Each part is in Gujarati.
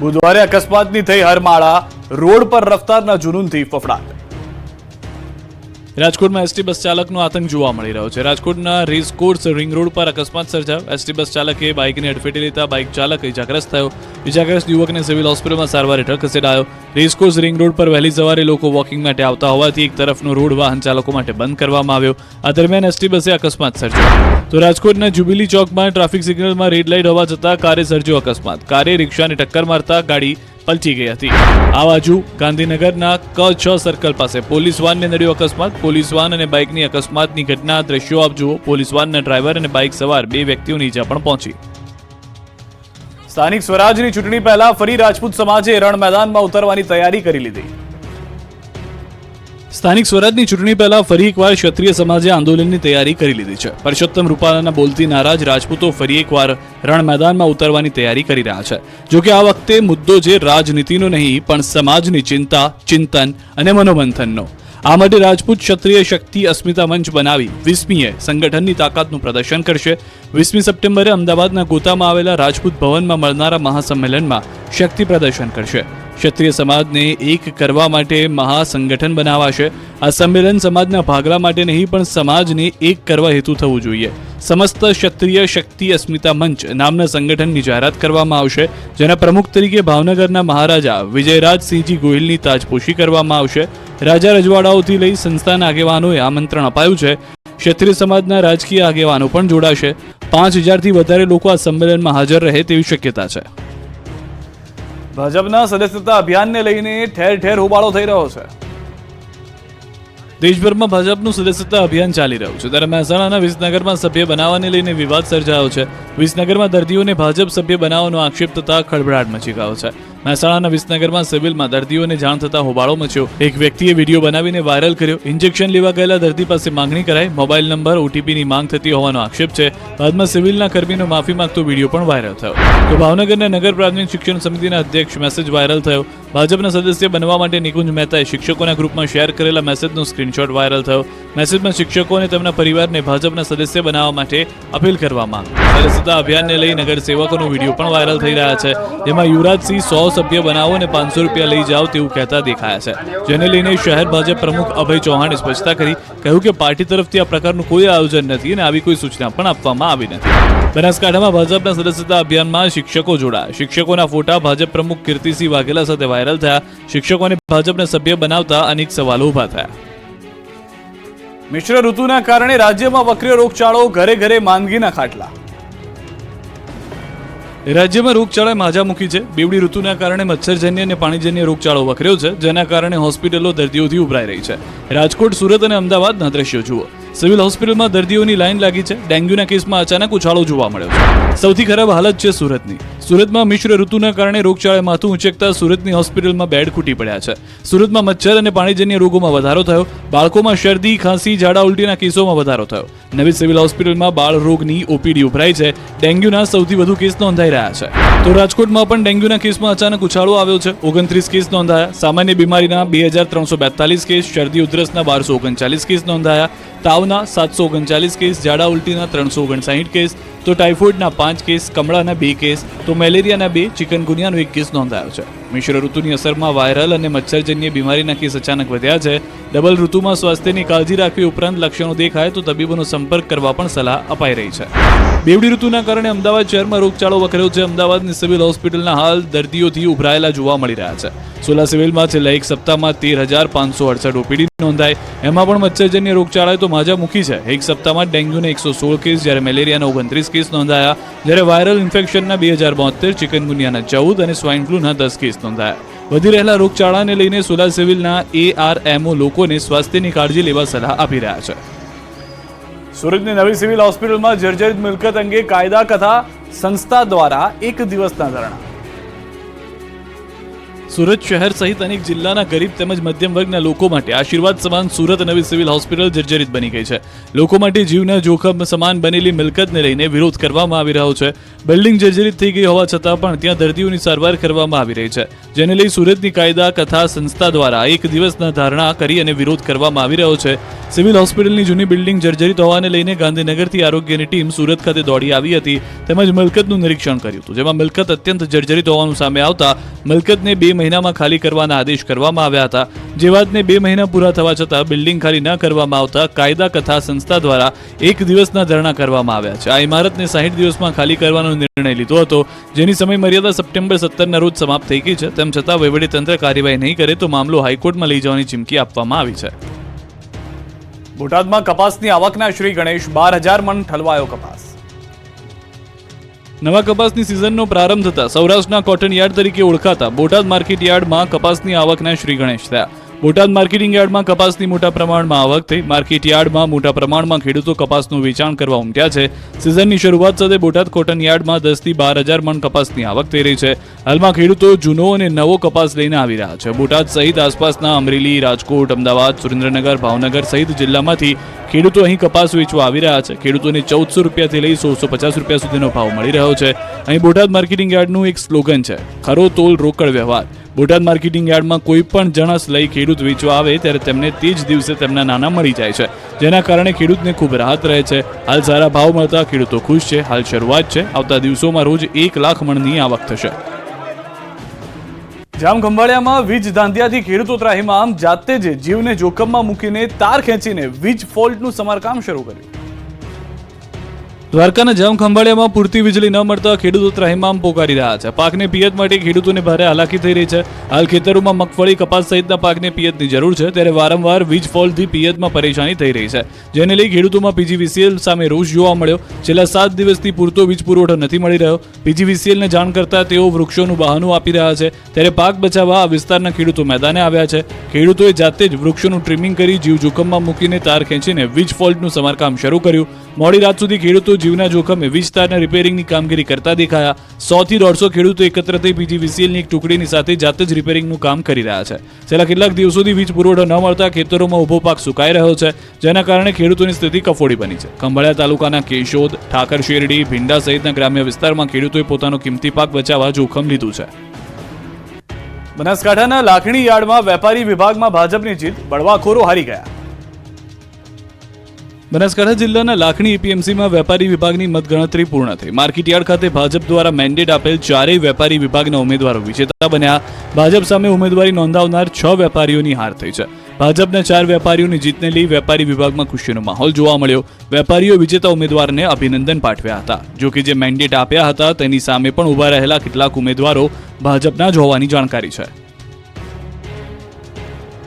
બુધવારે અકસ્માતની થઈ હરમાળા, રોડ પર રફતારના જુનૂનથી ફફડાટ. રાજકોટમાં એસટી બસ ચાલકનો આતંક જોવા મળી રહ્યો છે. રાજકોટના રેસકોર્સ રિંગ રોડ પર અકસ્માત સર્જાયો. એસટી બસ ચાલકે બાઇકને અડફેટે લેતા બાઇક ચાલક ઇજાગ્રસ્ત થયો. ઇજાગ્રસ્ત યુવકને સિવિલ હોસ્પિટલમાં સારવાર હેઠળ ખસેડાયો. રેસકોર્સ રિંગ રોડ પર વહેલી સવારે લોકો વોકિંગ માટે આવતા હોવાથી એક તરફનો રોડ વાહન ચાલકો માટે બંધ કરવામાં આવ્યો. આ દરમિયાન એસટી બસે અકસ્માત સર્જાયો. તો રાજકોટના જ્યુબિલી ચોકમાં ટ્રાફિક સિગ્નલમાં રેડ લાઇટ હોવા છતાં કારે સર્જ્યો અકસ્માત. કારે રિક્ષાને ટક્કર મારતા ગાડી પલટી ગઈ હતી. આ બાજુ ગાંધીનગરના ક6 સર્કલ પાસે પોલીસ વાનને નડ્યો અકસ્માત. પોલીસ વાન અને બાઇકની અકસ્માતની ઘટના દ્રશ્યો આપ જુઓ. પોલીસ વાનના ડ્રાઈવર અને બાઇક સવાર 2 વ્યક્તિઓની ઈજા પણ પહોંચી. સ્થાનિક સ્વરાજની ચૂંટણી પહેલા ફરી રાજપૂત સમાજે રણ મેદાનમાં ઉતરવાની તૈયારી કરી લીધી. સ્થાનિક સ્વરાજની ચૂંટણી પહેલા ફરી એકવાર ક્ષત્રિય સમાજે આંદોલનની તૈયારી કરી લીધી છે. પરસોત્તમ રૂપાલાના બોલતી નારાજ રાજપૂતો ફરી એકવાર રણ મેદાનમાં ઉતરવાની તૈયારી કરી રહ્યા છે. જોકે આ વખતે મુદ્દો જે રાજનીતિનો નહીં પણ સમાજની ચિંતા, ચિંતન અને મનોમંથનનો. આ માટે રાજપૂત ક્ષત્રિય શક્તિ અસ્મિતા મંચ બનાવી 20મીએ સંગઠનની તાકાતનું પ્રદર્શન કરશે. 20મી સપ્ટેમ્બરે અમદાવાદના ગોતામાં આવેલા રાજપૂત ભવનમાં મળનારા મહાસંમેલનમાં શક્તિ પ્રદર્શન કરશે. ક્ષત્રિય સમાજને એક કરવા માટે મહાસંગઠન બનાવાશે. આ સંમેલન સમાજના ભાગલા માટે નહીં પણ સમાજને એક કરવા હેતુ થવું જોઈએ. સમસ્ત ક્ષત્રિય શક્તિ અસ્મિતા મંચ નામના સંગઠનની જાહેરાત કરવામાં આવશે, જેના પ્રમુખ તરીકે ભાવનગરના મહારાજા વિજયરાજસિંહજી ગોહિલની તાજપોશી કરવામાં આવશે. રાજા રજવાડાઓથી લઈ સંસ્થાના આગેવાનોએ આમંત્રણ અપાયું છે. ક્ષત્રિય સમાજના રાજકીય આગેવાનો પણ જોડાશે. 5000થી વધારે લોકો આ સંમેલનમાં હાજર રહે તેવી શક્યતા છે. ભાજપના સદસ્યતા અભિયાનને લઈને ઠેર ઠેર હોબાળો થઈ રહ્યો છે. દેશભરમાં ભાજપનું સદસ્યતા અભિયાન ચાલી રહ્યું છે. ત્યારે મહેસાણાના વિસનગરમાં સભ્ય બનાવવાને લઈને વિવાદ સર્જાયો છે. વિસનગરમાં દર્દીઓને ભાજપ સભ્ય બનાવવાનો આક્ષેપ થતા ખળભળાટ મચી ગયો છે. મહેસાણાના વિસનગરમાં સિવિલમાં દર્દીઓને જાણ થતા હોબાળો મચ્યો. એક વ્યક્તિએ વિડીયો બનાવીને વાયરલ કર્યો. ઇન્જેક્શન લેવા ગયેલા દર્દી પાસે માંગણી કરાઈ. મોબાઈલ નંબર, OTPની માંગ થતી હોવાનો આક્ષેપ છે. બાદમાં સિવિલના કર્મીનો માફી માંગતો વિડીયો પણ વાયરલ થયો. તો ભાવનગરના નગર પ્રાથમિક શિક્ષણ સમિતિના અધ્યક્ષ મેસેજ વાયરલ થયો. ભાજપના સદસ્ય બનવા માટે નિકુંજ મહેતાએ શિક્ષકોના ગ્રુપમાં શેર કરેલા મેસેજનો સ્ક્રીનશોટ વાયરલ થયો. મેસેજમાં શિક્ષકો અને તેમના પરિવારને ભાજપના સદસ્ય બનાવવા માટે અપીલ કરવામાં આવી. સદસ્યતા અભિયાનને લઈ નગરસેવકોનો વિડીયો પણ વાયરલ થઈ રહ્યા છે, જેમાં યુવરાજસિંહ 100 સભ્ય બનાવો અને 500 રૂપિયા લઈ જાઓ તેવું કહેતા દેખાયા છે. જેને લઈને શહેર ભાજપ પ્રમુખ અભય ચૌહાણે સ્પષ્ટતા કરી. કહ્યું કે પાર્ટી તરફથી આ પ્રકારનું કોઈ આયોજન નથી અને આવી કોઈ સૂચના પણ આપવામાં આવી નથી. બનાસકાંઠામાં ભાજપના સદસ્યતા અભિયાનમાં શિક્ષકો જોડાયા. શિક્ષકોના ફોટા ભાજપ પ્રમુખ કીર્તિસિંહ વાઘેલા સાથે વાયરલ થયા. શિક્ષકોને ભાજપના સભ્ય બનાવતા અનેક સવાલો ઉભા થયા. મિશ્ર ઋતુના કારણે રાજ્યમાં વકર્યો રોગચાળો, ઘરે ઘરે માંદગીના ખાટલા. રાજ્યમાં રોગચાળાએ માજા મૂકી છે. બેવડી ઋતુના કારણે મચ્છરજન્ય અને પાણીજન્ય રોગચાળો વકર્યો છે, જેના કારણે હોસ્પિટલો દર્દીઓથી ઉભરાઈ રહી છે. રાજકોટ, સુરત અને અમદાવાદના દ્રશ્યો જુઓ. સિવિલ હોસ્પિટલમાં દર્દીઓની લાઈન લાગી છે. ડેન્ગ્યુના કેસમાં અચાનક ઉછાળો જોવા મળ્યો છે. સૌથી ખરાબ હાલત છે સુરતની. સુરતમાં મિશ્ર ઋતુના કારણે રોગચાળાએ માથું ઉંચકતા સુરતની હોસ્પિટલમાં બેડ ખૂટી પડ્યા છે. સુરતમાં મચ્છર અને પાણીજન્ય રોગોમાં વધારો થયો. બાળકોમાં શરદી, ખાંસી, ઝાડા ઉલટીના કેસોમાં વધારો થયો. નવી સિવિલ હોસ્પિટલમાં બાળ રોગની OPD ઉભરાઈ છે. ડેન્ગ્યુના સૌથી વધુ કેસ નોંધાઈ રહ્યા છે. તો રાજકોટમાં પણ ડેન્ગ્યુના કેસમાં અચાનક ઉછાળો આવ્યો છે. 29 કેસ નોંધાયા. સામાન્ય બીમારીના 2342 કેસ, શરદી ઉધરસના 1239 કેસ નોંધાયા. તાવના 739 કેસ, ઝાડા ઉલટીના 359 કેસ, તો ટાઇફોઇડના 5 કેસ, કમળાના 2 કેસ, તો મેલેરિયાના 2, ચિકનગુનિયાનો 1 કેસ નોંધાયો છે. મિશ્ર ઋતુની અસરમાં વાયરલ અને મચ્છરજન્ય બીમારીના કેસ અચાનક વધ્યા છે. ડબલ ઋતુમાં સ્વાસ્થ્યની કાળજી રાખવી ઉપરાંત લક્ષણો દેખાય તો તબીબોનો સંપર્ક કરવા પણ સલાહ અપાઈ રહી છે. બેવડી ઋતુના કારણે અમદાવાદ શહેરમાં રોગચાળો વકર્યો છે. અમદાવાદની સિવિલ હોસ્પિટલના હાલ દર્દીઓથી ઉભરાયેલા જોવા મળી રહ્યા છે. સોલા સિવિલમાં છેલ્લા એક સપ્તાહમાં 13,568 OPD નોંધાય. એમાં પણ મચ્છરજન્ય રોગચાળાએ તો માજા મૂકી છે. એક સપ્તાહમાં ડેન્ગ્યુના 116 કેસ, જ્યારે મેલેરિયાના 29 કેસ નોંધાયા, જ્યારે વાયરલ ઇન્ફેક્શનના 2072, ચિકનગુનિયાના 14 અને સ્વાઇન ફ્લૂના 10 કેસ નોંધાયા. વધી રહેલા રોગચાળાને લઈને સોલા સિવિલના ARMO લોકોને સ્વાસ્થ્યની કાળજી લેવા સલાહ આપી રહ્યા છે. સુરતની નવી સિવિલ હોસ્પિટલમાં જર્જરિત મિલકત અંગે કાયદા કથા સંસ્થા દ્વારા 1 દિવસના ધરણા. સુરત શહેર સહિત અનેક જિલ્લાના ગરીબ તેમજ મધ્યમ વર્ગના લોકો માટે આશીર્વાદ સમાન સુરત નવી સિવિલ હોસ્પિટલ જર્જરિત બની ગઈ છે. લોકો માટે જીવના જોખમ સમાન બનેલી મિલકતને લઈને વિરોધ કરવામાં આવી રહ્યો છે. બિલ્ડિંગ જર્જરિત થઈ ગઈ હોવા છતાં પણ ત્યાં દર્દીઓની સારવાર કરવામાં આવી રહી છે, જેને લઈ સુરતની કાયદા કથા સંસ્થા દ્વારા 1 દિવસના ધારણા કરી અને વિરોધ કરવામાં આવી રહ્યો છે. સિવિલ હોસ્પિટલની જૂની બિલ્ડિંગ જર્જરિત હોવાને લઈને ગાંધીનગરથી આરોગ્યની ટીમ સુરત ખાતે દોડી આવી હતી, તેમજ મિલકતનું નિરીક્ષણ કર્યું હતું, જેમાં મિલકત અત્યંત જર્જરિત હોવાનું સામે આવતા મિલકતને 2 મહિનામાં ખાલી કરવાના આદેશ કરવામાં આવ્યા હતા, જે વાતને 2 મહિના પૂરા થવા છતાં બિલ્ડિંગ ખાલી ન કરવામાં આવતા કાયદા કથા સંસ્થા દ્વારા 1 દિવસના ધરણા કરવામાં આવ્યા છે. આ ઇમારતને 60 દિવસમાં ખાલી કરવાનો નિર્ણય લીધો હતો, જેની સમય મર્યાદા સપ્ટેમ્બર 17ના રોજ સમાપ્ત થઈ ગઈ છે. તેમ છતાં વહીવટીતંત્ર કાર્યવાહી નહીં કરે તો મામલો હાઈકોર્ટમાં લઈ જવાની ચીમકી આપવામાં આવી છે. બોટાદમાં કપાસની આવકના શ્રી ગણેશ 12,000 મણ ઠલવાયો કપાસ. નવા કપાસની સિઝનનો પ્રારંભ થતા સૌરાષ્ટ્રના કોટન યાર્ડ તરીકે ઓળખાતા બોટાદ માર્કેટ યાર્ડમાં કપાસની આવકના શ્રી ગણેશ થયા. બોટાદ માર્કેટિંગ યાર્ડમાં કપાસની મોટા પ્રમાણમાં આવક થઈ. માર્કેટ યાર્ડમાં મોટા પ્રમાણમાં ખેડૂતો કપાસનું વેચાણ કરવા ઉમટ્યા છે. સિઝનની શરૂઆત સાથે બોટાદ કોટન યાર્ડમાં 10 થી 12,000 મણ કપાસની આવક થઈ રહી છે. હાલમાં ખેડૂતો જૂનો અને નવો કપાસ લઈને આવી રહ્યા છે. બોટાદ સહિત આસપાસના અમરેલી, રાજકોટ, અમદાવાદ, સુરેન્દ્રનગર, ભાવનગર સહિત જિલ્લામાંથી ખેડૂતો અહીં કપાસ વેચવા આવી રહ્યા છે. ખેડૂતોને 1400 રૂપિયાથી લઈ 1650 રૂપિયા સુધીનો ભાવ મળી રહ્યો છે. અહીં બોટાદ માર્કેટિંગ યાર્ડનું એક સ્લોગન છે, ખરો તોલ રોકડ વ્યવહાર. બોટાદ માર્કેટિંગ યાર્ડમાં કોઈ પણ જણસ લઈ ખેડૂત વેચવા આવે ત્યારે તેમને તે જ દિવસે તેમના નાના મળી જાય છે, જેના કારણે ખેડૂતને ખૂબ રાહત રહે છે. હાલ સારા ભાવ મળતા ખેડૂતો ખુશ છે. હાલ શરૂઆત છે, આવતા દિવસોમાં રોજ 1 લાખ મણની આવક થશે. જામખંભાળિયામાં વીજ ધાંધિયાથી ખેડૂતો ત્રાહિમામ. જાતે જ જીવને જોખમમાં મૂકીને તાર ખેંચીને વીજ ફોલ્ટનું સમારકામ શરૂ કર્યું. દ્વારકાના જામખંભાળિયામાં પૂરતી વીજળી ન મળતા ખેડૂતો ત્રાહિમામ પોકારી રહ્યા છે. પાકને પિયત માટે ખેડૂતોને ભારે હાલાકી થઈ રહી છે. હાલ ખેતરોમાં મગફળી, કપાસ સહિતના પાકને પિયતની જરૂર છે, ત્યારે વારંવાર વીજ ફોલ્ટથી પિયતમાં પરેશાની થઈ રહી છે, જેને લઈ ખેડૂતોમાં પીજીવીસીએલ સામે રોષ જોવા મળ્યો. છેલ્લા 7 દિવસથી પૂરતો વીજ પુરવઠો નથી મળી રહ્યો. પીજીવીસીએલને જાણ કરતા તેઓ વૃક્ષોનું બહાનું આપી રહ્યા છે, ત્યારે પાક બચાવવા આ વિસ્તારના ખેડૂતો મેદાને આવ્યા છે. ખેડૂતોએ જાતે જ વૃક્ષોનું ટ્રીમિંગ કરી જીવ જોખમમાં મૂકીને તાર ખેંચીને વીજ ફોલ્ટનું સમારકામ શરૂ કર્યું. મોડી રાત સુધી ખેડૂતો જીવના જોખમે વીજ તારના રિપેરિંગની કામગીરી કરતા દેખાયા. 100 થી 150 ખેડૂતો એકત્ર થઈ પીજીવીસીએલની એક ટુકડીની સાથે જાતે જ રિપેરિંગનું કામ કરી રહ્યા છે. છેલ્લા કેટલાક દિવસોથી વીજ પુરવઠો ન મળતા ખેતરોમાં ઊભો પાક સુકાઈ રહ્યો છે, જેના કારણે ખેડૂતોની સ્થિતિ કફોડી બની છે. ખંભાળિયા તાલુકાના કેશોદ, ઠાકર શેરડી, ભીંડા સહિતના ગ્રામ્ય વિસ્તારમાં ખેડૂતોએ પોતાનો કિંમતી પાક બચાવવા જોખમ લીધું છે. બનાસકાંઠાના લાખણી યાર્ડમાં વેપારી વિભાગમાં ભાજપની જીત. બળવાખોરો હારી ગયા. બનાસકાંઠા જિલ્લાના લાખણી એપીએમસીમાં વેપારી વિભાગની મતગણતરી પૂર્ણ થઈ. માર્કેટ યાર્ડ ખાતે ભાજપ દ્વારા મેન્ડેટ આપેલ 4 વેપારી વિભાગના ઉમેદવારો વિજેતા બન્યા. ભાજપ સામે ઉમેદવારી નોંધાવનાર 6 વેપારીઓની હાર થઈ છે. ભાજપના 4 વેપારીઓની જીતને લઈ વેપારી વિભાગમાં ખુશીનો માહોલ જોવા મળ્યો. વેપારીઓ વિજેતા ઉમેદવારને અભિનંદન પાઠવ્યા હતા. જોકે જે મેન્ડેટ આપ્યા હતા તેની સામે પણ ઉભા રહેલા કેટલાક ઉમેદવારો ભાજપના જ હોવાની જાણકારી છે.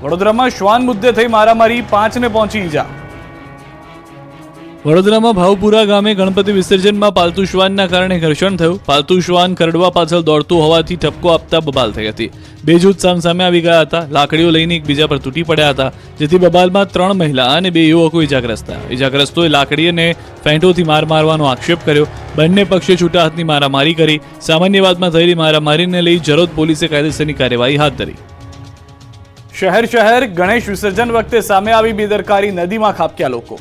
વડોદરામાં શ્વાન મુદ્દે થઈ મારામારી, 5ને પહોંચી ઈજા. વડોદરામાં ભાવપુરા ગામે ગણપતિ વિસર્જનમાં પાલતુ શ્વાનના કારણે ઘર્ષણ થયું. પાલતુ શ્વાન કરડવા પાછળ દોડતું હોવાથી ઠપકો આપતા બબાલ થઈ હતી. 2 જૂથ સામસામે આવી ગયા હતા. લાકડીઓ લઈને એકબીજા પર તૂટી પડ્યા હતા, જેથી બબાલમાં 3 મહિલા અને 2 યુવકો ઇજાગ્રસ્ત થયા. ઇજાગ્રસ્તોએ લાકડી અને ફેંટોથી માર મારવાનો આક્ષેપ કર્યો. બંને પક્ષે છૂટા હાથની મારામારી કરી. સામાન્ય વાતમાં થયેલી મારામારીને લઈ જરોદ પોલીસે કાયદેસરની કાર્યવાહી હાથ ધરી. શહેર ગણેશ વિસર્જન વખતે સામે આવી બેદરકારી, નદીમાં ખાબક્યા લોકો.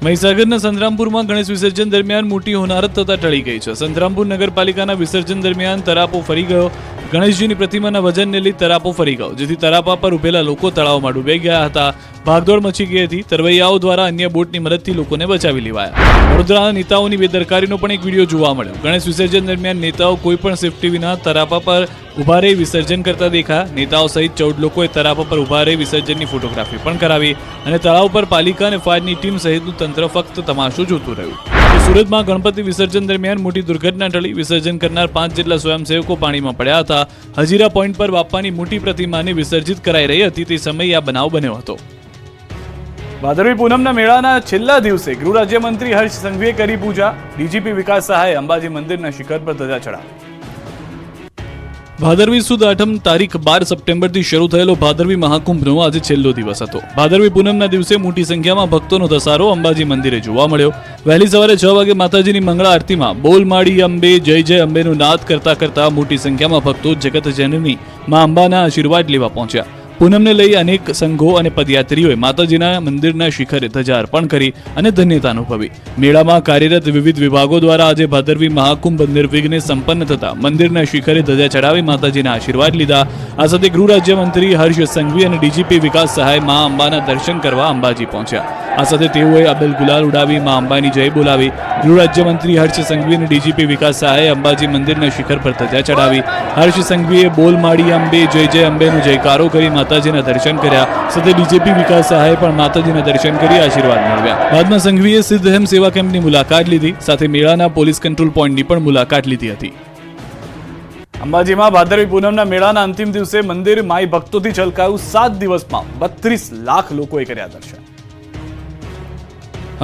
મહીસાગરના સંતરામપુરમાં ગણેશ વિસર્જન દરમિયાન મોટી હોનારત થતા ટળી ગઈ છે. સંતરામપુર નગરપાલિકાના વિસર્જન દરમિયાન તરાપો ફરી ગયો. ગણેશજીની પ્રતિમાના વજનને લઈ તરાપો ફરી ગયો, જેથી તરાપા પર ઉભેલા લોકો તળાવમાં ડૂબાઈ ગયા હતા. ભાગદોડ મચી ગઈ હતી. તરવૈયાઓ દ્વારા અન્ય બોટની મદદથી લોકોને બચાવી લેવાયા. વડોદરાના નેતાઓની બેદરકારીનો પણ એક વિડીયો જોવા મળ્યો. ગણેશ વિસર્જન દરમિયાન નેતાઓ કોઈ પણ સેફટી વિના તરાપા પર ઉભા રહી વિસર્જન કરતા દેખાયા. નેતાઓ સહિત 14 લોકોએ તરાપા પર ઉભા રહી વિસર્જનની ફોટોગ્રાફી પણ કરાવી અને તળાવ પર પાલિકા અને ફાયરની ટીમ સહિતનું તંત્ર ફક્ત તમાશો જોતું રહ્યું. સુરતમાં ગણપતિ વિસર્જન દરમિયાન મોટી દુર્ઘટના ટળી. વિસર્જન કરનાર 5 જેટલા સ્વયંસેવકો પાણીમાં પડ્યા હતા. હજીરા પોઈન્ટ પર બાપાની મોટી પ્રતિમાને વિસર્જિત કરાઈ રહી હતી તે સમયે આ બનાવ બન્યો હતો. ભાદરવી પૂનમના મેળાના છેલ્લા દિવસે ગૃહ રાજ્યમંત્રી હર્ષ સંઘવીએ કરી પૂજા. ડીજીપી વિકાસ સહાયે અંબાજી મંદિરના શિખર પર ધજા ચડાવી. ભાદરવી સુદ આઠમ તારીખ 12 સપ્ટેમ્બરથી શરૂ થયેલો ભાદરવી મહાકુંભનો આજે છેલ્લો દિવસ હતો. ભાદરવી પૂનમના દિવસે મોટી સંખ્યામાં ભક્તોનો ધસારો અંબાજી મંદિરે જોવા મળ્યો. વહેલી સવારે 6 વાગે માતાજીની મંગળા આરતીમાં બોલ માડી અંબે, જય જય અંબેનું નાદ કરતા કરતા મોટી સંખ્યામાં ભક્તો જગત જનની માં અંબાના આશીર્વાદ લેવા પહોંચ્યા. પૂનમને લઈ અનેક સંઘો અને પદયાત્રીઓએ માતાજીના મંદિરના શિખરે ધજા અર્પણ કરી અને ધન્યતા અનુભવી. મેળામાં કાર્યરત વિવિધ વિભાગો દ્વારા આજે ભાદરવી મહાકુંભ નિર્વિઘ્ને સંપન્ન થતા મંદિરના શિખરે ધજા ચડાવી માતાજીના આશીર્વાદ લીધા. આ સાથે ગૃહ રાજ્યમંત્રી હર્ષ સંઘવી અને ડીજીપી વિકાસ સહાય મા અંબાના દર્શન કરવા અંબાજી પહોંચ્યા. આ સાથે તેઓએ અબેલ ગુલાલ ઉડાવી મા અંબાની જય બોલાવી. ગૃહ રાજ્યમંત્રી હર્ષ સંઘવી અને ડીજીપી વિકાસ સહાયે અંબાજી મંદિરના શિખર પર ધજા ચડાવી. હર્ષ સંઘવીએ બોલ માડી અંબે જય જય અંબેનો જયકારો કરી માતાજીના દર્શન કર્યા. સાથે ડીજીપી વિકાસ સહાયે પણ માતાજીના દર્શન કરી આશીર્વાદ મેળવ્યા. બાદમાં સંઘવીએ સિદ્ધહેમ સેવા કેમ્પની મુલાકાત લીધી. સાથે મેળાના પોલીસ કંટ્રોલ પોઈન્ટની પણ મુલાકાત લીધી હતી. અંબાજીમાં ભાદરવી પૂનમના મેળાના અંતિમ દિવસે મંદિર માઈ ભક્તોથી છલકાયું. 7 દિવસમાં 32 લાખ લોકોએ કર્યા દર્શન.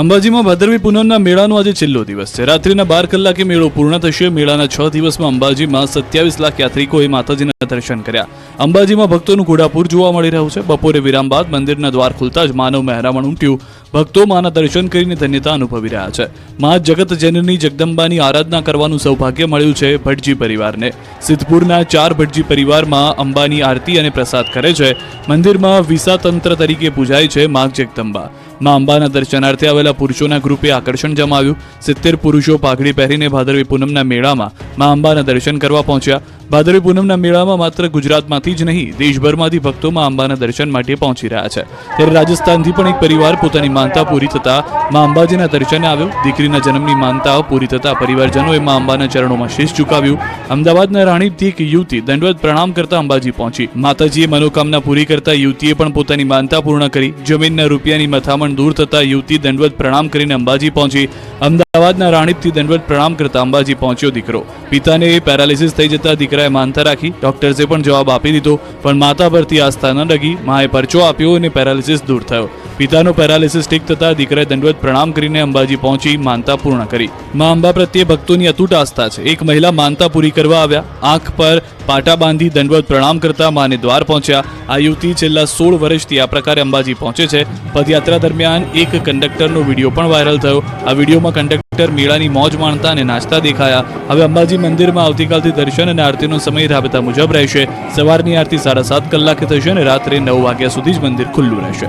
અંબાજીમાં ભાદરવી પૂનમના મેળાનો આજે છેલ્લો દિવસ છે. રાત્રિના 12 કલાકે મેળો પૂર્ણ થશે. મેળાના 6 દિવસમાં અંબાજીમાં 27 લાખ યાત્રિકોએ માતાજીના દર્શન કર્યા. અંબાજીમાં ભક્તોનું ઘોડાપૂર જોવા મળી રહ્યું છે. બપોરે વિરામ બાદ મંદિરના દ્વાર ખુલતા જ માનવ મહેરામણ ઉમટ્યું. ભક્તો માના દર્શન કરીને ધન્યતા અનુભવી રહ્યા છે. મા જગત જનની જગદંબાની આરાધના કરવાનું સૌભાગ્ય મળ્યું છે ભટજી પરિવારને. સિદ્ધપુરના 4 ભટજી પરિવારમાં અંબાની આરતી અને પ્રસાદ કરે છે. મંદિરમાં વિસા તંત્ર તરીકે પૂજાય છે મા જગદંબા. મા અંબાના દર્શનાર્થે આવેલા પુરુષોના ગ્રુપે આકર્ષણ જમાવ્યું. 70 પુરુષો પાઘડી પહેરીને ભાદરવી પૂનમના મેળામાં મા અંબાના દર્શન કરવા પહોંચ્યા. ભાદરવી પૂનમના મેળામાં માત્ર ગુજરાતમાંથી જ નહીં દેશભરમાંથી ભક્તો મા અંબાના દર્શન માટે પહોંચી રહ્યા છે. ત્યારે રાજસ્થાનથી પણ એક પરિવાર પોતાની માનતા પૂરી થતા મા અંબાજીના દર્શને આવ્યો. દીકરીના જન્મની માનતા પૂરી થતા પરિવારજનોએ મા અંબાના ચરણોમાં શીશ ઝુકાવ્યું. અમદાવાદના રાણીપથી એક યુવતી દંડવત પ્રણામ કરતા અંબાજી પહોંચી. માતાજીએ મનોકામના પૂરી કરતા યુવતીએ પણ પોતાની માનતા પૂર્ણ કરી. જમીનના રૂપિયાની મથામણ દૂર થતા યુવતી દંડવત પ્રણામ કરીને અંબાજી પહોંચી. અમદાવાદના રાણીપથી દંડવત પ્રણામ કરતા અંબાજી પહોંચ્યો દીકરો. પિતાને પેરાલિસિસ થઈ જતા દીકરાએ માનતા રાખી. ડોક્ટર્સે પણ જવાબ આપી દીધો, પણ માતા પરથી આસ્થા ન લગી. માએ પરચો આપ્યો અને પેરાલિસિસ દૂર થયો. પિતાનો પેરાલિસિસ ઠીક થતા દીકરાએ દંડવત પ્રણામ કરીને અંબાજી પહોંચી માનતા પૂર્ણ કરી. મા અંબા પ્રત્યે ભક્તોની અતૂટ આસ્થા છે. એક મહિલા માનતા પૂરી કરવા આવ્યા. આંખ પર પાટા બાંધી દંડવત પ્રણામ કરતા માને દ્વાર પહોંચ્યા. આ યુવતી છેલ્લા 16 વર્ષથી આ પ્રકારે અંબાજી પહોંચે છે. પદયાત્રા દરમિયાન એક કંડક્ટરનો વિડીયો પણ વાયરલ થયો. આ વિડીયોમાં કંડક્ટર મેળાની મોજ માણતા અને નાચતા દેખાયા. હવે અંબાજી મંદિરમાં આવતીકાલથી દર્શન અને આરતીનો સમય રાબેતા મુજબ રહેશે. સવારની આરતી 7:30 કલાકે થશે અને રાત્રે 9 વાગ્યા સુધી જ મંદિર ખુલ્લું રહેશે.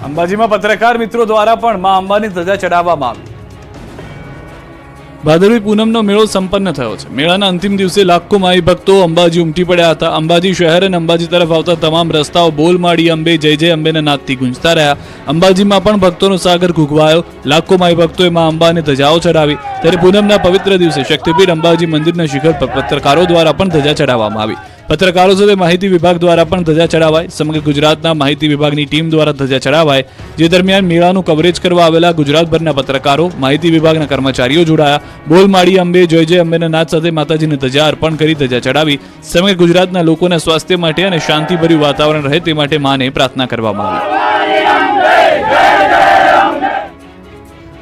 અંબાજીમાં પત્રકાર મિત્રો દ્વારા પણ મા અંબાની ધજા ચડાવવામાં આવી. ભાદરવી પૂનમનો મેળો સંપન્ન થયો છે. મેળાના અંતિમ દિવસે લાખો માઈ ભક્તો અંબાજી ઉમટી પડ્યા હતા. અંબાજી શહેર અને અંબાજી તરફ આવતા તમામ રસ્તાઓ બોલ માડી અંબે જય જય અંબેના નાદથી ગુંજતા રહ્યા. અંબાજીમાં પણ ભક્તોનો સાગર ઘૂઘવાયો. લાખો માઈ ભક્તોએ મા અંબાને ધજાઓ ચડાવી. ત્યારે પૂનમના પવિત્ર દિવસે શક્તિપીઠ અંબાજી મંદિરના શિખર પર પત્રકારો દ્વારા પણ ધજા ચડાવવામાં આવી. પત્રકારો સાથે માહિતી વિભાગ દ્વારા પણ ધજા ચડાવાય. સમગ્ર ગુજરાતના માહિતી વિભાગની ટીમ દ્વારા ધજા ચડાવાય. જે દરમિયાન મેળાનું કવરેજ કરવા આવેલા ગુજરાતભરના પત્રકારો, માહિતી વિભાગના કર્મચારીઓ જોડાયા. બોલ માડી અંબે જય જય અંબેના નાદ સાથે માતાજીને ધજા અર્પણ કરી ધજા ચડાવી. સમગ્ર ગુજરાતના લોકોના સ્વાસ્થ્ય માટે અને શાંતિભર્યું વાતાવરણ રહે તે માટે માને પ્રાર્થના કરવામાં આવી.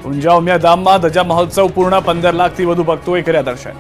ઊંઝા ઉમિયા ધામમાં ધજા મહોત્સવ પૂર્ણ. 15 લાખથી વધુ ભક્તોએ કર્યા દર્શન.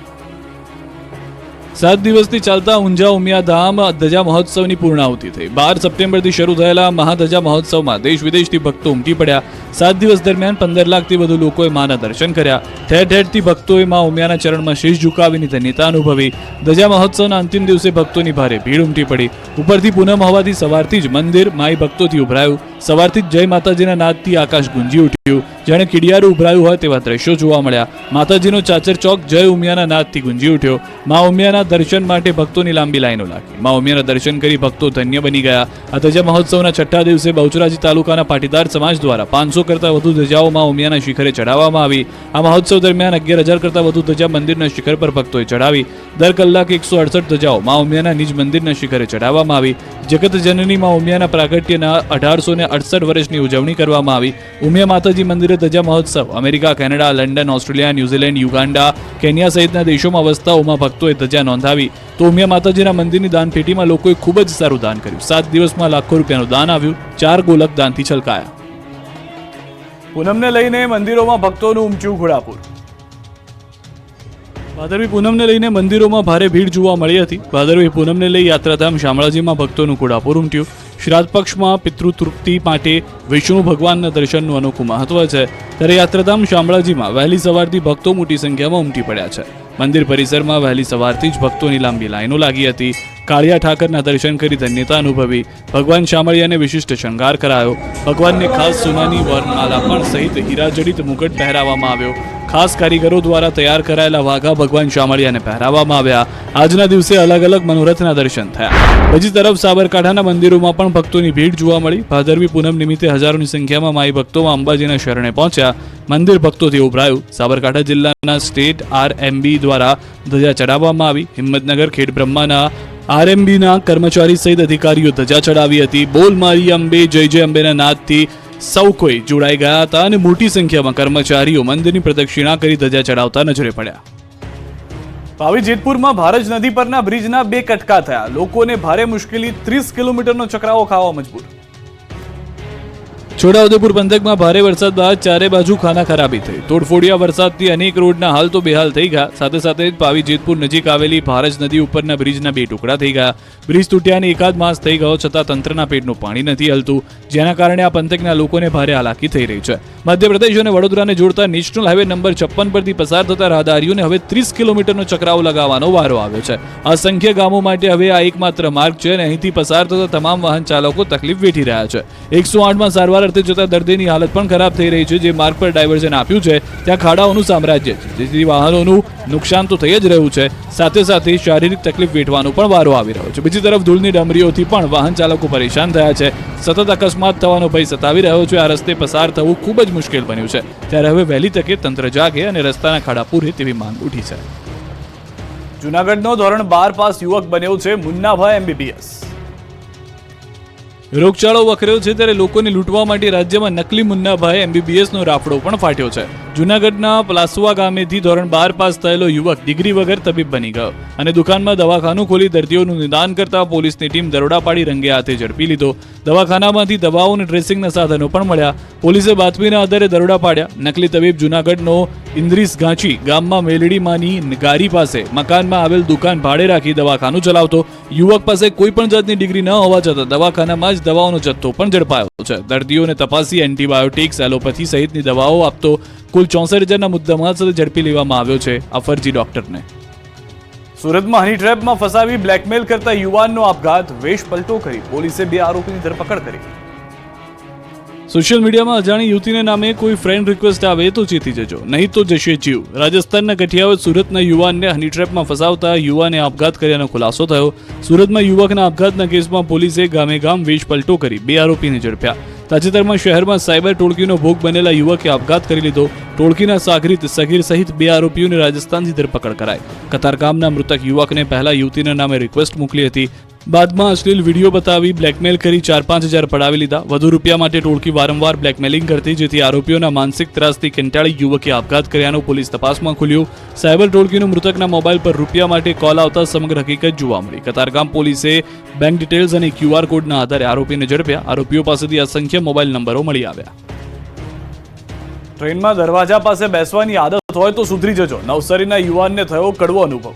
7 દિવસથી ચાલતા ઊંઝા ઉમિયા ધામ ધજા મહોત્સવની પૂર્ણાહુતિ થઈ. 12 સપ્ટેમ્બરથી શરૂ થયેલા મહાધજા મહોત્સવમાં દેશ વિદેશથી ભક્તો ઉમટી પડ્યા. 7 દિવસ દરમિયાન 15 લાખથી વધુ લોકોએ માના દર્શન કર્યા. ઠેર ઠેરથી ભક્તોએ મા ઉમિયાના ચરણમાં શીશ ઝુકાવીની ધન્યતા અનુભવી. ધજા મહોત્સવના અંતિમ દિવસે ભક્તોની ભારે ભીડ ઉમટી પડી. ઉપરથી પૂનમ હોવાથી સવારથી જ મંદિર માઈ ભક્તોથી ઉભરાયું. સવારથી જ જય માતાજીના નાદથી આકાશ ગુંજી ઉઠ્યું. જાણે કીડિયારું ઉભરાયું હોય તેવા દ્રશ્યો જોવા મળ્યા. માતાજીનો ચાચર ચોક જય ઉમિયાના નાદથી ગુંજી ઉઠ્યો. મા ઉમિયાના દર્શન માટે ભક્તોની લાંબી લાઈનો લાગી. મા ઉમિયાના દર્શન કરી ભક્તો ધન્ય બની ગયા. આ ધજા મહોત્સવના 6થા દિવસે બહુચરાજી તાલુકાના પાટીદાર સમાજ દ્વારા 500 કરતા વધુ ધજાઓ મા ઉમિયાના શિખરે ચડાવવામાં આવી. આ મહોત્સવ દરમિયાન 11,000 કરતા વધુ ધજા મંદિરના શિખર પર ભક્તોએ ચડાવી. દર કલાકે 168 ધજાઓ મા ઉમિયાના નિજ મંદિરના શિખરે ચડાવવામાં આવી. જગત જનની મા ઉમિયાના પ્રાગટ્યના 1868 વર્ષની ઉજવણી કરવામાં આવી. ઉમિયા માતાજી મંદિરે ધજા મહોત્સવ America, Canada, London, Australia, New Zealand, Uganda, Kenya સહિતના દેશોમાં વસતા ઉમા ભક્તોએ ધજા નોંધાવી. તો ઉમિયા માતાજીના મંદિરની દાનપેટીમાં લોકોએ ખૂબ જ સારું દાન કર્યું. 7 દિવસમાં લાખો રૂપિયાનું દાન આવ્યું. 4 ગોલક દાનથી છલકાયા. પૂનમને લઈને મંદિરોમાં ભક્તોનું ઉમટ્યું ઘોડાપૂર. ભાદરવી પૂનમને લઈને મંદિરોમાં ભારે ભીડ જોવા મળી હતી. ભાદરવી પૂનમને લઈ યાત્રાધામ શામળાજીમાં ભક્તોનું ઘોડાપૂર ઉમટ્યું. શ્રાદ્ધ પક્ષમાં પિતૃતૃપ્તિ માટે વિષ્ણુ ભગવાનના દર્શનનું અનોખું મહત્વ છે. ત્યારે યાત્રાધામ શામળાજીમાં વહેલી સવારથી ભક્તો મોટી સંખ્યામાં ઉમટી પડ્યા છે. મંદિર પરિસરમાં વહેલી સવારથી જ ભક્તોની લાંબી લાઈનો લાગી હતી. કાળિયા ઠાકરના દર્શન કરી ધન્યતા અનુભવી. ભગવાન શામળિયાને વિશિષ્ટ શણગાર કરાયો. ભગવાનને ખાસ સોનાની વરમાલા પણ સહિત હીરાજડિત મુકટ પહેરાવવામાં આવ્યો. ખાસ કારીગરો દ્વારા તૈયાર કરાયેલા વાઘા ભગવાન શામળિયાને પહેરાવવામાં આવ્યા. આજના દિવસે અલગ અલગ મનોરથના દર્શન થયા. બીજી તરફ સાબરકાંઠાના મંદિરોમાં પણ ભક્તોની ભીડ જોવા મળી. ભાદરવી પૂનમ નિમિત્તે હજારોની સંખ્યામાં માઈ ભક્તોમાં અંબાજીના શરણે પહોંચ્યા. મંદિર ભક્તોથી ઉભરાયું. સાબરકાંઠા જિલ્લાના સ્ટેટ આરએમબી દ્વારા ધજા ચડાવવામાં આવી. હિંમતનગર ખેડબ્રહ્માના આરએમબીના કર્મચારી સહિત અધિકારીઓ ધજા ચડાવી હતી. બોલ મારી અંબે જય જય અંબેના નાદથી સૌ કોઈ જોડાઈ ગયા હતા અને મોટી સંખ્યામાં કર્મચારીઓ મંદિરની પ્રદક્ષિણા કરી ધજા ચડાવતા નજરે પડ્યા. પાવી જેતપુરમાં ભારજ નદી પરના બ્રિજના 2 કટકા થયા. લોકોને ભારે મુશ્કેલી, 30 કિલોમીટરનો ચક્રાવો ખાવા મજબૂર. છોટાઉદેપુર પંથકમાં ભારે વરસાદ બાદ ચારે બાજુ ખાના ખરાબી થઈ. તોડફોડિયા વરસાદથી અનેક રોડના હાલ તો બેહાલ થઈ ગયા. સાથે સાથે જ પાવી જેતપુર નજીક આવેલી ભારજ નદી ઉપરના બ્રિજના 2 ટુકડા થઈ ગયા. બ્રિજ તૂટ્યાને એકાદ માસ થઈ ગયો છતાં તંત્રના પેટનું પાણી નથી હલતું, જેના કારણે આ પંથકના લોકોને ભારે હાલાકી થઈ રહી છે. મધ્યપ્રદેશ અને વડોદરાને જોડતા નેશનલ હાઈવે નંબર 56 પરથી પસાર થતા રાહદારીઓને હવે 30 કિલોમીટરનો ચક્રાવો લગાવવાનો વારો આવ્યો છે. અસંખ્ય ગામો માટે હવે આ એકમાત્ર માર્ગ છે અને અહીંથી પસાર થતા તમામ વાહન ચાલકો તકલીફ વેઠી રહ્યા છે. 108માં સારવાર અર્થે જતા દર્દીની હાલત પણ ખરાબ થઈ રહી છે. જે માર્ગ પર ડાયવર્ઝન આપ્યું છે ત્યાં ખાડાઓનું સામ્રાજ્ય છે, જેથી વાહનોનું નુકસાન તો થઈ જ રહ્યું છે, સાથે સાથે શારીરિક તકલીફ વેઠવાનો પણ વારો આવી રહ્યો છે. બીજી તરફ ધૂળની ડમરીઓથી પણ વાહન ચાલકો પરેશાન થયા છે. સતત અકસ્માત થવાનો ભય સતાવી રહ્યો છે. આ રસ્તે પસાર થવું ખૂબ જ મુશ્કેલ બન્યું છે. ત્યારે હવે વહેલી તકે તંત્ર જાગે અને રસ્તાના ખાડા પૂરે તેવી માંગ ઉઠી છે. જૂનાગઢનો ધોરણ 12 પાસ યુવક બન્યો છે મુન્નાભાઈ MBBS. રોગચાળો વકર્યો છે ત્યારે લોકોને લૂંટવા માટે રાજ્યમાં નકલી મુન્નાભાઈ MBBS નો રાફડો પણ ફાટ્યો છે. જૂનાગઢના પ્લાસવા ગામેથી ધોરણ 12 પાસ થયેલો યુવક ડિગ્રી વગર તબીબ બની ગયો અને દુકાનમાં દવાખાનું ખોલી દર્દીઓનું નિદાન કરતા પોલીસની ટીમ દરોડા પાડી રંગે હાથે ઝડપી લીધો. દવાખાનામાંથી દવાઓ અને ડ્રેસિંગના સાધનો પણ મળ્યા. પોલીસે બાતમીના આધારે દરોડા પાડ્યા. નકલી તબીબ જૂનાગઢનો ઇન્દ્રીસ ગાંચી ગામમાં મેલડીમાંની ગારી પાસે મકાનમાં આવેલ દુકાન ભાડે રાખી દવાખાનું ચલાવતો. યુવક પાસે કોઈ પણ જાતની ડિગ્રી ન હોવા છતાં દવાખાનામાં જ દવાઓનો જથ્થો પણ ઝડપાયો છે. દર્દીઓને તપાસી એન્ટીબાયોટિક્સ, એલોપેથી સહિતની દવાઓ આપતો કુલ 64,000ના મુદ્દામાલ સાથે ઝડપી લેવામાં આવ્યો છે આ ફરજી ડોક્ટરને. સુરતમાં હની ટ્રેપમાં ફસાવી બ્લેકમેલ કરતા યુવાનનો આપઘાત, વેશ પલટો કરી પોલીસે 2 આરોપીની ધરપકડ કરી. સોશિયલ મીડિયામાં અજાણી યુવતીને નામે કોઈ ફ્રેન્ડ રિક્વેસ્ટ આવે તો ચેતી જજો, નહીં તો જશે જીવ. રાજસ્થાનના કઠિયાવાડ સુરતના યુવાનને હની ટ્રેપમાં ફસાવતા યુવાને આપઘાત કર્યાનો ખુલાસો થયો. સુરતમાં યુવકના આપઘાતના કેસમાં પોલીસે ગામે ગામ વેશ પલટો કરી 2 આરોપીને ઝડપ્યા. તાજેતરમાં શહેરમાં સાયબર ટોળકીનો ભોગ બનેલા યુવકે આપઘાત કરી લીધો. ટોળકીના સાગરીત સગીર સહિત 2 આરોપીઓને રાજસ્થાનથી ધરપકડ કરાઈ. કતારગામના મૃતક યુવકને પહેલા યુવતીના નામે રિક્વેસ્ટ મોકલી હતી. બાદમાં અશ્લીલ વિડીયો બતાવી બ્લેકમેલ કરી 4-5 હજાર પડાવી લીધા. વધુ રૂપિયા માટે ટોળકી વારંવાર બ્લેકમેલિંગ કરતી, જેથી આરોપીઓના માનસિક ત્રાસથી કંટાળી યુવકે આપઘાત કર્યાનું પોલીસ તપાસમાં ખુલ્યું. સાયબર ટોળકીનો મૃતકના મોબાઈલ પર રૂપિયા માટે કોલ આવતા સમગ્ર હકીકત જોવા મળી. કતારગામ પોલીસે બેંક ડિટેલ્સ અને QR કોડના આધારે આરોપીને ઝડપ્યા. આરોપીઓ પાસેથી અસંખ્ય મોબાઈલ નંબરો મળી આવ્યા. ટ્રેનમાં દરવાજા પાસે બેસવાની આદત હોય તો સુધરી જજો. નવસારીના યુવાનને થયો કડવો અનુભવ.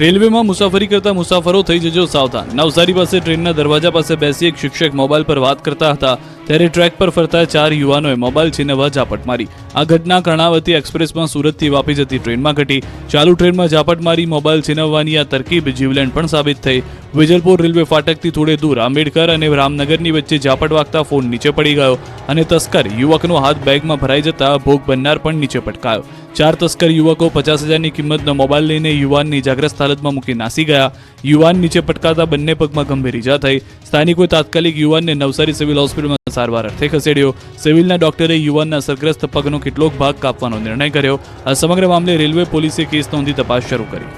રેલવેમાં મુસાફરી કરતા મુસાફરો થઈ જજો સાવધાન. નવસારી પાસે ટ્રેનના દરવાજા પાસે બેસી એક શિક્ષક મોબાઈલ પર વાત કરતા હતા, ત્યારે ટ્રેક પર ફરતા 4 યુવાનોએ મોબાઈલ છીનવવા ઝાપટ મારી. આ ઘટના કર્ણાવતી એક્સપ્રેસમાં સુરતથી વાપી જતી ટ્રેનમાં ઘટી. ચાલુ ટ્રેનમાં ઝાપટ મારી મોબાઈલ છીનવવાની આ તરકીબ જીવલેણ પણ સાબિત થઈ. વિજલપુર રેલવે ફાટકથી થોડે દૂર આંબેડકર અને રામનગરની વચ્ચે ઝાપટ વાગતા ફોન નીચે પડી ગયો અને તસ્કર યુવકનો હાથ બેગમાં ભરાઈ જતા ભોગ બનનાર પણ નીચે પટકાયો. 4 તસ્કર યુવકો 50,000ની કિંમતનો મોબાઈલ લઈને યુવાનને ઇજાગ્રસ્ત હાલતમાં મૂકી નાસી ગયા. યુવાન નીચે પટકાતા બંને પગમાં ગંભીર ઇજા થઈ. સ્થાનિકોએ તાત્કાલિક યુવાનને નવસારી સિવિલ હોસ્પિટલમાં સારવાર અર્થે ખસેડ્યો. સિવિલના ડોક્ટરે યુવાનના અસરગ્રસ્ત પગનો કેટલોક ભાગ કાપવાનો નિર્ણય કર્યો. આ સમગ્ર મામલે રેલવે પોલીસે કેસ નોંધી તપાસ શરૂ કરી.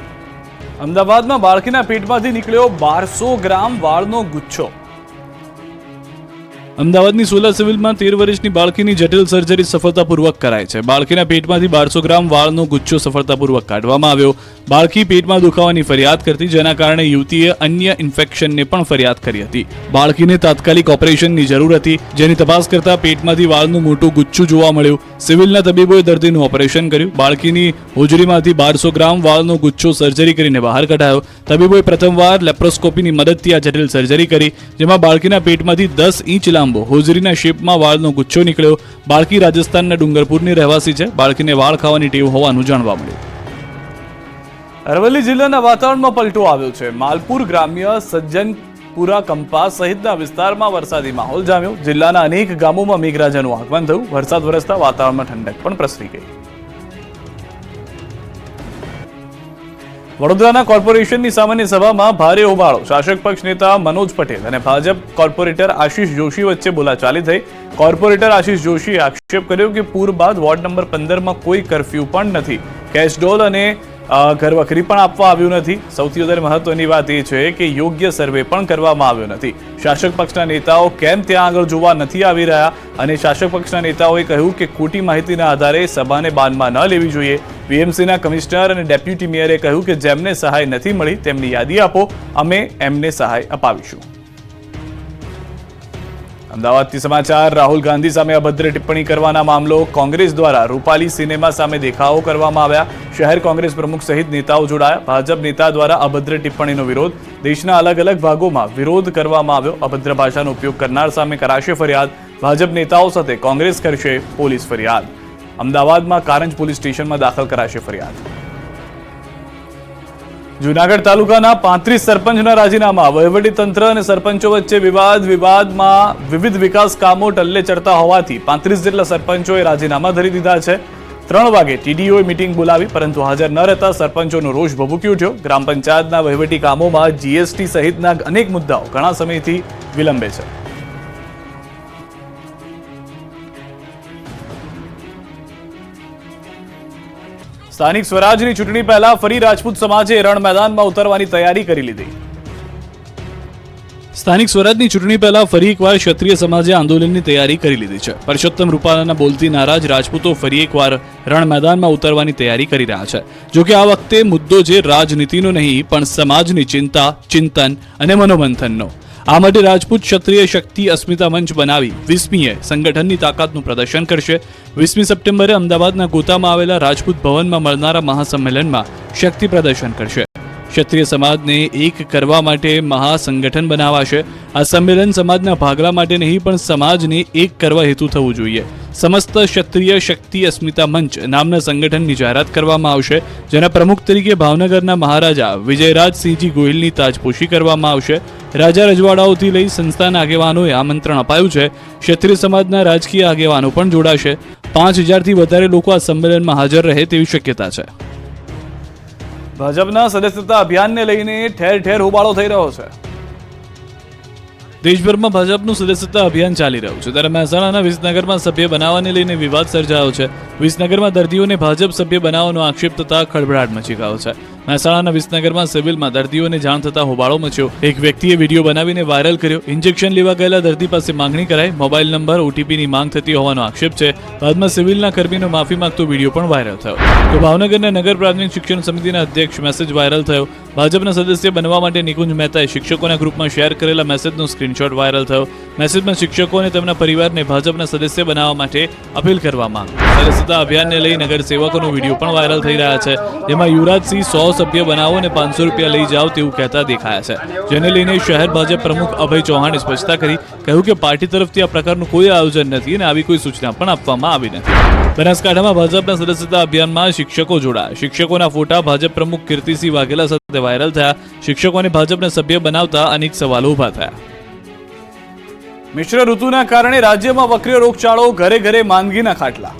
અમદાવાદમાં બાળકીના પેટમાંથી નીકળ્યો 1200 ગ્રામ વાળનો ગુચ્છો. અમદાવાદની સોલા સિવિલમાં 13 વર્ષની બાળકીની જટિલ સર્જરી સફળતાપૂર્વક કરાઈ છે. બાળકીના પેટમાંથી 1200 ગ્રામ વાળનો ગુચ્છો સફળતાપૂર્વક કાઢવામાં આવ્યો. બાળકી પેટમાં દુખાવાની ફરિયાદ કરતી, જેના કારણે યુવતીએ અન્ય ઇન્ફેક્શનને પણ ફરિયાદ કરી હતી. બાળકીને તાત્કાલિક ઓપરેશનની જરૂર હતી, જેની તપાસ કરતા પેટમાંથી વાળનું મોટું ગુચ્છું જોવા મળ્યું. સિવિલના તબીબોએ દર્દીનું ઓપરેશન કર્યું. બાળકીની હોજરીમાંથી 1200 ગ્રામ વાળનો ગુચ્છો સર્જરી કરીને બહાર કઢાયો. તબીબોએ પ્રથમવાર લેપ્રોસ્કોપીની મદદથી આ જટિલ સર્જરી કરી, જેમાં બાળકીના પેટમાંથી 10 ઇંચ લાંબો હોજરીના શેપમાં વાળનો ગુચ્છો નીકળ્યો. બાળકી રાજસ્થાનના ડુંગરપુરની રહેવાસી છે. બાળકીને વાળ ખાવાની ટેવ હોવાનું જાણવા મળ્યું. અરવલ્લી જિલ્લાના વાતાવરણમાં પલટો આવ્યો છે. માલપુર ગ્રામ્ય, સજ્જનપુરા, કંપા સહિતના વિસ્તારમાં વરસાદી માહોલ જામ્યો. જિલ્લાના અનેક ગામોમાં મેઘરાજાનું આગમન થયું. વરસાદ વરસતા વાતાવરણમાં ઠંડક પણ પ્રસરી ગઈ. વડોદરાના કોર્પોરેશનની સામાન્ય સભામાં ભારે હોબાળો. શાસક પક્ષ નેતા મનોજ પટેલ અને ભાજપ કોર્પોરેટર આશિષ જોશી વચ્ચે બોલાચાલી થઈ. કોર્પોરેટર આશિષ જોશીએ આક્ષેપ કર્યો કે પૂર બાદ વોર્ડ નંબર 15માં કોઈ કરફ્યુ પણ નથી. કેશડોલ અને ઘરવખરી પણ આપવા આવ્યું નથી. સૌથી વધારે મહત્વની વાત એ છે કે યોગ્ય સર્વે પણ કરવામાં આવ્યો નથી. શાસક પક્ષના નેતાઓ કેમ ત્યાં આગળ જોવા નથી આવી રહ્યા? અને શાસક પક્ષના નેતાઓએ કહ્યું કે ખોટી માહિતીના આધારે સભાને બાનમાં ન લેવી જોઈએ. વીએમસીના કમિશનર અને ડેપ્યુટી મેયરે કહ્યું કે જેમને સહાય નથી મળી તેમની યાદી આપો, અમે એમને સહાય અપાવીશું. અમદાવાદથી સમાચાર. રાહુલ ગાંધી સામે અભદ્ર ટિપ્પણી કરવાના મામલો. કોંગ્રેસ દ્વારા રૂપાલી સિનેમા સામે દેખાવો કરવામાં આવ્યા. શહેર કોંગ્રેસ પ્રમુખ સહિત નેતાઓ જોડાયા. ભાજપ નેતા દ્વારા અભદ્ર ટિપ્પણીનો વિરોધ. દેશના અલગ અલગ ભાગોમાં વિરોધ કરવામાં આવ્યો. અભદ્ર ભાષાનો ઉપયોગ કરનાર સામે કરાશે ફરિયાદ. ભાજપ નેતાઓ સાથે કોંગ્રેસ કરશે પોલીસ ફરિયાદ. અમદાવાદમાં કારંજ પોલીસ સ્ટેશનમાં દાખલ કરાશે ફરિયાદ. જૂનાગઢ તાલુકાના 35 સરપંચના રાજીનામા. વહીવટીતંત્ર અને સરપંચો વચ્ચે વિવાદમાં વિવિધ વિકાસ કામો ટલ્લે ચડતા હોવાથી 35 જેટલા સરપંચોએ રાજીનામા ધરી દીધા છે. 3 વાગે ટીડીઓએ મીટિંગ બોલાવી, પરંતુ હાજર ન રહેતા સરપંચોનો રોષ ભભૂકી ઉઠ્યો. ગ્રામ પંચાયતના વહીવટી કામોમાં જીએસટી સહિતના અનેક મુદ્દાઓ ઘણા સમયથી વિલંબે છે. સ્થાનિક સ્વરાજની ચૂંટણી પહેલા ફરી રાજપૂત સમાજે રણ મેદાનમાં ઉતરવાની તૈયારી કરી લીધી. સ્થાનિક સ્વરાજની ચૂંટણી પહેલા ફરી એકવાર ક્ષત્રિય સમાજે આંદોલનની તૈયારી કરી લીધી છે. પરસોત્તમ રૂપાલાના બોલતી નારાજ રાજપૂતો ફરી એકવાર રણ મેદાનમાં ઉતરવાની તૈયારી કરી રહ્યા છે. જોકે આ વખતે મુદ્દો જે રાજનીતિનો નહીં, પણ સમાજની ચિંતા, ચિંતન અને મનોમંથનનો. આ માટે રાજપૂત ક્ષત્રિય શક્તિ અસ્મિતા મંચ બનાવી 20મીએ સંગઠનની તાકાતનું પ્રદર્શન કરશે. 20મી સપ્ટેમ્બરે અમદાવાદના ગોતામાં આવેલા રાજપૂત ભવનમાં મળનારા મહાસંમેલનમાં શક્તિ પ્રદર્શન કરશે. ક્ષત્રિય સમાજને એક કરવા માટે મહાસંગઠન બનાવાશે. આ સંમેલન સમાજના ભાગલા માટે નહીં, પણ સમાજને એક કરવા હેતુ થવું જોઈએ. સમસ્ત ક્ષત્રિય શક્તિ અસ્મિતા મંચ નામના સંગઠનની જાહેરાત કરવામાં આવશે, જેના પ્રમુખ તરીકે ભાવનગરના મહારાજા વિજયરાજસિંહજી ગોહિલની તાજપોશી કરવામાં આવશે. રાજા રજવાડાઓથી લઈ સંસ્થાના આગેવાનોએ આમંત્રણ અપાયું છે. ક્ષત્રિય સમાજના રાજકીય આગેવાનો પણ જોડાશે. 5000થી વધારે લોકો આ સંમેલનમાં હાજર રહે તેવી શક્યતા છે. ભાજપના સદસ્યતા અભિયાનને લઈને ઠેર ઠેર હોબાળો થઈ રહ્યો છે. દેશભરમાં ભાજપનું સદસ્યતા અભિયાન ચાલી રહ્યું છે, ત્યારે મહેસાણાના વિસનગરમાં સભ્ય બનાવવાને લઈને વિવાદ સર્જાયો છે. વિસનગરમાં દર્દીઓને ભાજપ સભ્ય બનાવવાનો આક્ષેપ થતા ખળભળાટ મચી ગયો છે. મહેસાણાના વિસનગરમાં સિવિલમાં દર્દીઓને જાણ થતા હોબાળો મચ્યો. એક વ્યક્તિએ વિડીયો બનાવીને વાયરલ કર્યો. ઇન્જેક્શન લેવા ગયેલા દર્દી પાસે માંગણી કરાઈ. મોબાઈલ નંબર, ઓટીપીની માંગ થતી હોવાનો આક્ષેપ છે. બાદમાં સિવિલના કર્મીનો માફી માંગતો વિડીયો પણ વાયરલ થયો. તો ભાવનગરના નગર પ્રાથમિક શિક્ષણ સમિતિના અધ્યક્ષ મેસેજ વાયરલ થયો. ભાજપના સદસ્ય બનવા માટે નિકુંજ મહેતાએ શિક્ષકોના ગ્રુપમાં શેર કરેલા મેસેજનો સ્ક્રીનશોટ વાયરલ થયો. મેસેજમાં શિક્ષકો અને તેમના પરિવારને ભાજપના સદસ્ય બનાવવા માટે અપીલ કરવામાં આવી. સદસ્યતા અભિયાનને લઈ નગરસેવકોનો વિડીયો પણ વાયરલ થઈ રહ્યા છે, જેમાં યુવરાજસિંહ 100 સભ્ય બનાવો અને 500 રૂપિયા લઈ જાઓ તેવું કહેતા દેખાયા છે. જેને લઈને શહેર ભાજપ પ્રમુખ અભય ચૌહાણે સ્પષ્ટતા કરી. કહ્યું કે પાર્ટી તરફથી આ પ્રકારનું કોઈ આયોજન નથી અને આવી કોઈ સૂચના પણ આપવામાં આવી નથી. બનાસકાંઠામાં ભાજપના સદસ્યતા અભિયાનમાં શિક્ષકો જોડાયા. શિક્ષકોના ફોટા ભાજપ પ્રમુખ કીર્તિસિંહ વાઘેલા સાથે વાયરલ થયા. શિક્ષકોને ભાજપના સભ્ય બનાવતા અનેક સવાલો ઉભા થયા. મિશ્ર ઋતુના કારણે રાજ્યમાં વકર્યો રોગચાળો. ઘરે ઘરે માંદગીના ખાટલા.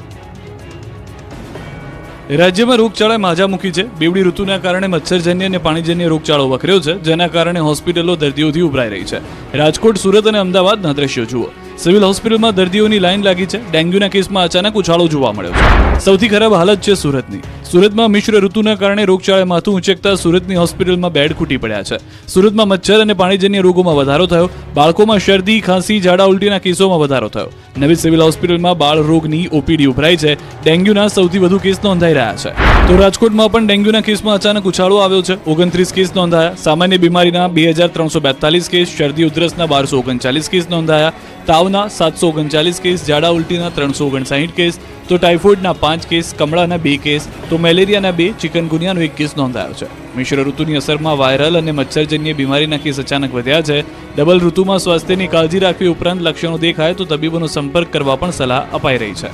રાજ્યમાં રોગચાળાએ માજા મૂકી છે. બેવડી ઋતુના કારણે મચ્છરજન્ય અને પાણીજન્ય રોગચાળો વકર્યો છે, જેના કારણે હોસ્પિટલો દર્દીઓથી ઉભરાઈ રહી છે. રાજકોટ, સુરત અને અમદાવાદના દ્રશ્યો જુઓ. સિવિલ હોસ્પિટલમાં દર્દીઓની લાઈન લાગી છે. ડેન્ગ્યુના કેસમાં અચાનક ઉછાળો જોવા મળ્યો છે. સૌથી ખરાબ હાલત છે સુરતની. સુરતમાં મિશ્ર ઋતુના કારણે રોગચાળાએ માથું ઉંચકતા સુરતની હોસ્પિટલમાં બેડ ખૂટી પડ્યા છે. સુરતમાં મચ્છર અને પાણીજન્ય રોગોમાં વધારો થયો. બાળકોમાં શરદી, ખાંસી, ઝાડા ઉલટીના કેસોમાં વધારો થયો. નવી સિવિલ હોસ્પિટલમાં બાળ રોગની ઓપીડી ઉભરાઈ છે. ડેન્ગ્યુના સૌથી વધુ કેસ નોંધાઈ રહ્યા છે. તો રાજકોટમાં પણ ડેન્ગ્યુના કેસમાં અચાનક ઉછાળો આવ્યો છે. 29 કેસ નોંધાયા. સામાન્ય બીમારીના 2342 કેસ, શરદી ઉધરસના 1239 કેસ નોંધાયા. તાવના 739 કેસ, ઝાડા ઉલટીના 359 કેસ, તો ટાઇફોઇડના 5 કેસ, કમળાના 2 કેસ, તો મેલેરિયાના 2, ચિકનગુનિયાનો 1 કેસ નોંધાયો છે. મિશ્ર ઋતુની અસરમાં વાયરલ અને મચ્છરજન્ય બીમારીના કેસ અચાનક વધ્યા છે. ડબલ ઋતુમાં સ્વાસ્થ્યની કાળજી રાખવી ઉપરાંત લક્ષણો દેખાય તો તબીબોનો સંપર્ક કરવા પણ સલાહ અપાઈ રહી છે.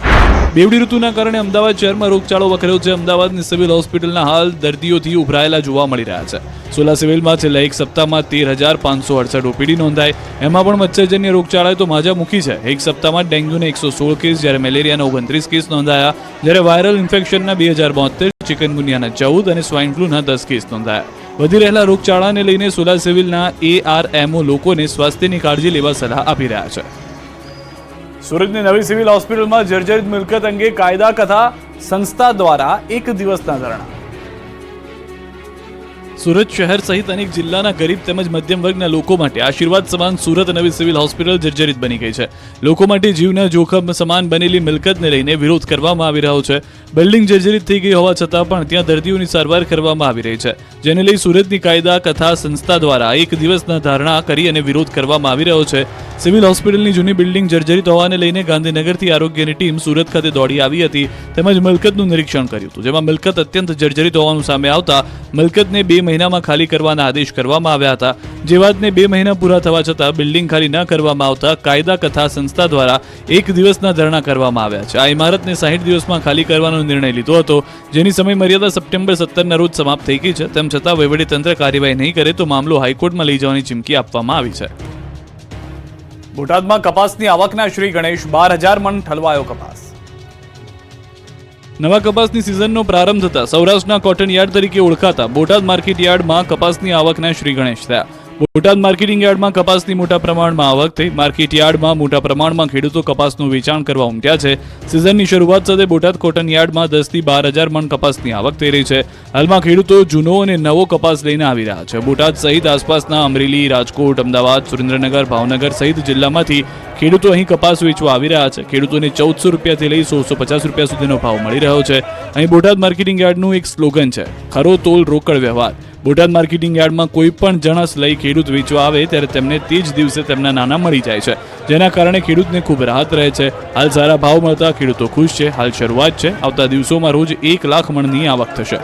બેવડી ઋતુના કારણે અમદાવાદ શહેરમાં રોગચાળો વકર્યો છે. અમદાવાદની સિવિલ હોસ્પિટલના હાલ દર્દીઓથી ઉભરાયેલા જોવા મળી રહ્યા છે. સોલા સિવિલમાં છેલ્લા એક સપ્તાહમાં 13,568 ઓપીડી નોંધાય. એમાં પણ મચ્છરજન્ય રોગચાળાએ તો માજા મૂકી છે. એક સપ્તાહમાં ડેન્ગ્યુના 116 કેસ, જ્યારે મેલેરિયાના 29 કેસ નોંધાયા, જ્યારે વાયરલ ઇન્ફેક્શનના 2072, ચિકનગુનિયાના 14 અને સ્વાઇન ફ્લૂના 10 કેસ નોંધાયા. વધી રહેલા રોગચાળાને લઈને સોલા સિવિલના ARMO લોકોને સ્વાસ્થ્યની કાળજી લેવા સલાહ આપી રહ્યા છે. સુરતની નવી સિવિલ હોસ્પિટલમાં જર્જરિત મિલકત અંગે કાયદા કથા સંસ્થા દ્વારા 1 દિવસના ધરણા. સુરત શહેર સહિત અનેક જિલ્લાના ગરીબ તેમજ મધ્યમ વર્ગના લોકો માટે આશીર્વાદ સમાન સુરત નવી સિવિલ હોસ્પિટલ જર્જરિત બની ગઈ છે. લોકો માટે જીવના જોખમ સમાન બનેલી મિલકતને લઈને વિરોધ કરવામાં આવી રહ્યો છે. બિલ્ડિંગ જર્જરિત થઈ ગઈ હોવા છતાં પણ ત્યાં દર્દીઓની સારવાર કરવામાં આવી રહી છે, જેને લઈ સુરતની કાયદા કથા સંસ્થા દ્વારા 1 દિવસના ધારણા કરી અને વિરોધ કરવામાં આવી રહ્યો છે. સિવિલ હોસ્પિટલની જૂની બિલ્ડિંગ જર્જરિત હોવાને લઈને ગાંધીનગરથી આરોગ્યની ટીમ સુરત ખાતે દોડી આવી હતી, તેમજ મિલકતનું નિરીક્ષણ કર્યું હતું, જેમાં મિલકત અત્યંત જર્જરિત હોવાનું સામે આવતા મિલકતને 2 મહિનામાં ખાલી કરવાના આદેશ કરવામાં આવ્યા હતા. જે વાતને 2 મહિના પૂરા થવા છતાં બિલ્ડિંગ ખાલી ન કરવામાં આવતા કાયદા કથા સંસ્થા દ્વારા 1 દિવસના ધરણા કરવામાં આવ્યા છે. આ ઇમારતને 60 દિવસમાં ખાલી કરવાનો નિર્ણય લીધો હતો, જેની સમય મર્યાદા સપ્ટેમ્બર 17ના રોજ સમાપ્ત થઈ ગઈ છે. તેમ છતાં વહીવટીતંત્ર કાર્યવાહી નહીં કરે તો મામલો હાઈકોર્ટમાં લઈ જવાની ચીમકી આપવામાં આવી છે. બોટાદમાં કપાસની આવકના શ્રી ગણેશ, 12,000 મણ ઠલવાયો કપાસ. નવા કપાસની સિઝનનો પ્રારંભ થતા સૌરાષ્ટ્રના કોટન યાર્ડ તરીકે ઓળખાતા બોટાદ માર્કેટ યાર્ડમાં કપાસની આવકના શ્રી ગણેશ થયા. બોટાદ માર્કેટિંગ યાર્ડમાં કપાસની મોટા પ્રમાણમાં આવક થઈ. માર્કેટ યાર્ડમાં મોટા પ્રમાણમાં ખેડૂતો કપાસનું વેચાણ કરવા ઉમટ્યા છે. સિઝનની શરૂઆત સાથે બોટાદ કોટન યાર્ડમાં 10 થી 12,000 મણ કપાસની આવક થઈ રહી છે. હાલમાં ખેડૂતો જૂનો અને નવો કપાસ લઈને આવી રહ્યા છે. બોટાદ સહિત આસપાસના અમરેલી, રાજકોટ, અમદાવાદ, સુરેન્દ્રનગર, ભાવનગર સહિત જિલ્લામાંથી ખેડૂતો અહીં કપાસ વેચવા આવી રહ્યા છે. ખેડૂતોને 1,400 રૂપિયાથી લઈ 1,650 રૂપિયા સુધીનો ભાવ મળી રહ્યો છે. અહીં બોટાદ માર્કેટિંગ યાર્ડનું એક સ્લોગન છે, ખરો તોલ રોકડ વ્યવહાર. બોટાદ માર્કેટિંગ યાર્ડમાં કોઈ પણ જણસ લઈ ખેડૂત વેચવા આવે ત્યારે તેમને તે જ દિવસે તેમના નાના મળી જાય છે, જેના કારણે ખેડૂતને ખૂબ રાહત રહે છે. હાલ સારા ભાવ મળતા ખેડૂતો ખુશ છે. હાલ શરૂઆત છે, આવતા દિવસોમાં રોજ 1 લાખ મણની આવક થશે.